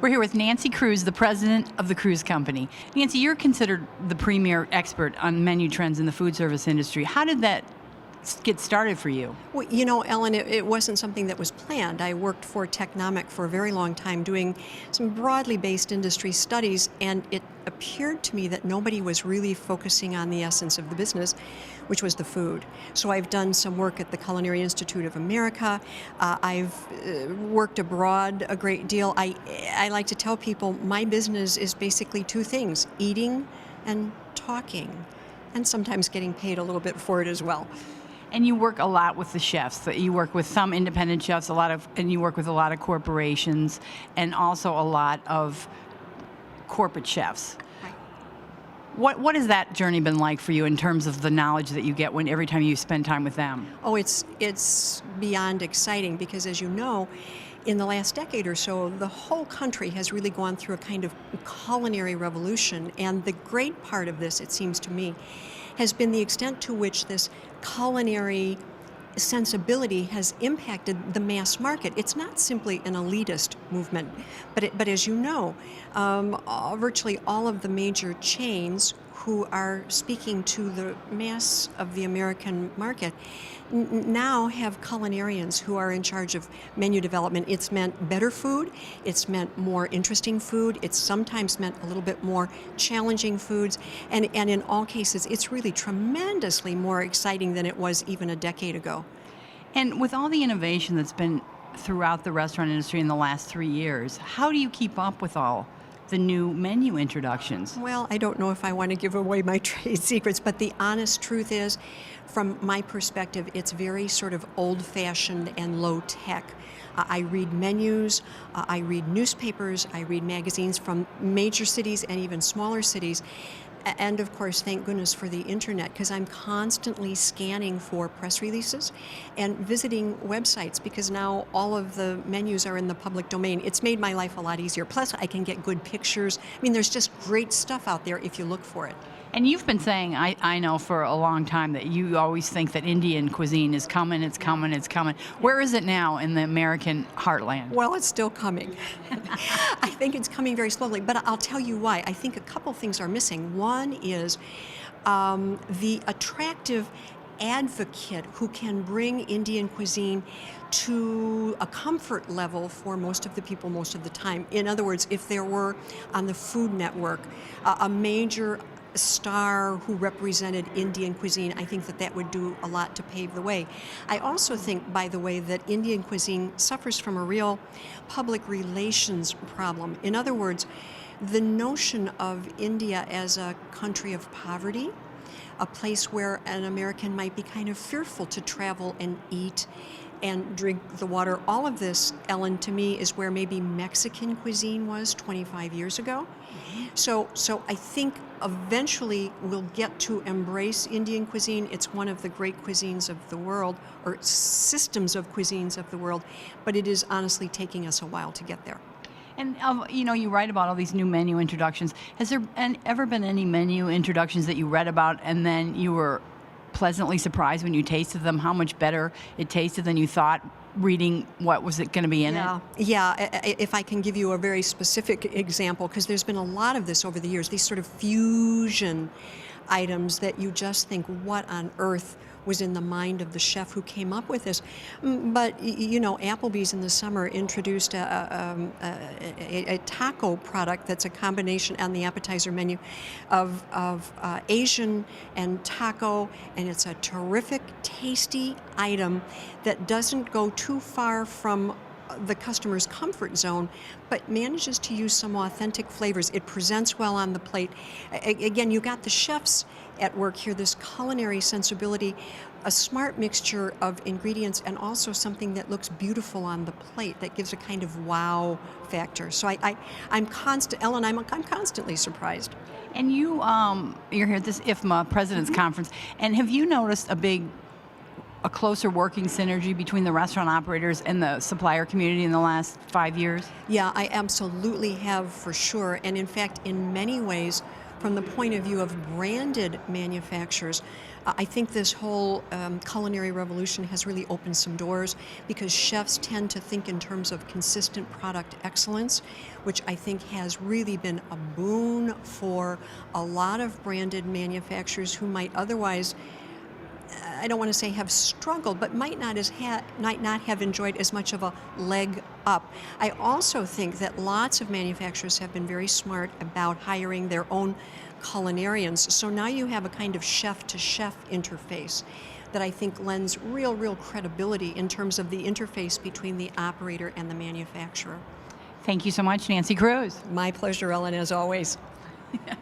We're here with Nancy Kruse, the president of the Kruse Company. Nancy, you're considered the premier expert on menu trends in the food service industry. How did that get started for you? Well, you know, Ellen, it wasn't something that was planned. I worked for Technomic for a very long time doing some broadly based industry studies, and it appeared to me that nobody was really focusing on the essence of the business, which was the food. So I've done some work at the Culinary Institute of America. I've worked abroad a great deal. I like to tell people my business is basically two things: eating and talking, and sometimes getting paid a little bit for it as well. And you work a lot with the chefs. You work with some independent chefs, and you work with a lot of corporations, and also a lot of corporate chefs. Right. What has that journey been like for you in terms of the knowledge that you get every time you spend time with them? Oh, it's beyond exciting because, as you know, in the last decade or so, the whole country has really gone through a kind of culinary revolution. And the great part of this, it seems to me, has been the extent to which this culinary sensibility has impacted the mass market. It's not simply an elitist movement, but as you know, virtually all of the major chains who are speaking to the mass of the American market now have culinarians who are in charge of menu development. It's meant better food, it's meant more interesting food, it's sometimes meant a little bit more challenging foods, and in all cases it's really tremendously more exciting than it was even a decade ago. And with all the innovation that's been throughout the restaurant industry in the last 3 years, how do you keep up with all the new menu introductions? Well, I don't know if I want to give away my trade secrets, but the honest truth is, from my perspective, it's very sort of old-fashioned and low-tech. I read menus, I read newspapers, I read magazines from major cities and even smaller cities. And of course, thank goodness for the internet, because I'm constantly scanning for press releases and visiting websites, because now all of the menus are in the public domain. It's made my life a lot easier. Plus, I can get good pictures. I mean, there's just great stuff out there if you look for it. And you've been saying, I know for a long time, that you always think that Indian cuisine is coming, it's coming, it's coming. Where is it now in the American heartland? Well, it's still coming. I think it's coming very slowly, but I'll tell you why. I think a couple things are missing. One is the attractive advocate who can bring Indian cuisine to a comfort level for most of the people most of the time. In other words, if there were on the Food Network a major star who represented Indian cuisine, I think that would do a lot to pave the way. I also think, by the way, that Indian cuisine suffers from a real public relations problem. In other words, the notion of India as a country of poverty, a place where an American might be kind of fearful to travel and eat and drink the water. All of this, Ellen, to me, is where maybe Mexican cuisine was 25 years ago. So I think eventually we'll get to embrace Indian cuisine. It's one of the great cuisines of the world, or systems of cuisines of the world, but it is honestly taking us a while to get there. And you write about all these new menu introductions. Has there ever been any menu introductions that you read about and then you were pleasantly surprised when you tasted them, how much better it tasted than you thought, reading what was it going to be in it? Yeah, if I can give you a very specific example, because there's been a lot of this over the years, these sort of fusion items that you just think, what on earth was in the mind of the chef who came up with this? But, you know, Applebee's in the summer introduced a taco product that's a combination on the appetizer menu of Asian and taco, and it's a terrific, tasty item that doesn't go too far from the customer's comfort zone, but manages to use some authentic flavors. It presents well on the plate. Again, you got the chefs at work here, this culinary sensibility, a smart mixture of ingredients, and also something that looks beautiful on the plate that gives a kind of wow factor. So I'm constantly surprised. And you're here at this IFMA President's Conference, and have you noticed a closer working synergy between the restaurant operators and the supplier community in the last 5 years? Yeah, I absolutely have, for sure. And in fact, in many ways, from the point of view of branded manufacturers, I think this whole culinary revolution has really opened some doors because chefs tend to think in terms of consistent product excellence, which I think has really been a boon for a lot of branded manufacturers who might otherwise, I don't want to say have struggled, but might not have enjoyed as much of a leg up. I also think that lots of manufacturers have been very smart about hiring their own culinarians. So now you have a kind of chef-to-chef interface that I think lends real credibility in terms of the interface between the operator and the manufacturer. Thank you so much, Nancy Kruse. My pleasure, Ellen, as always. Yeah.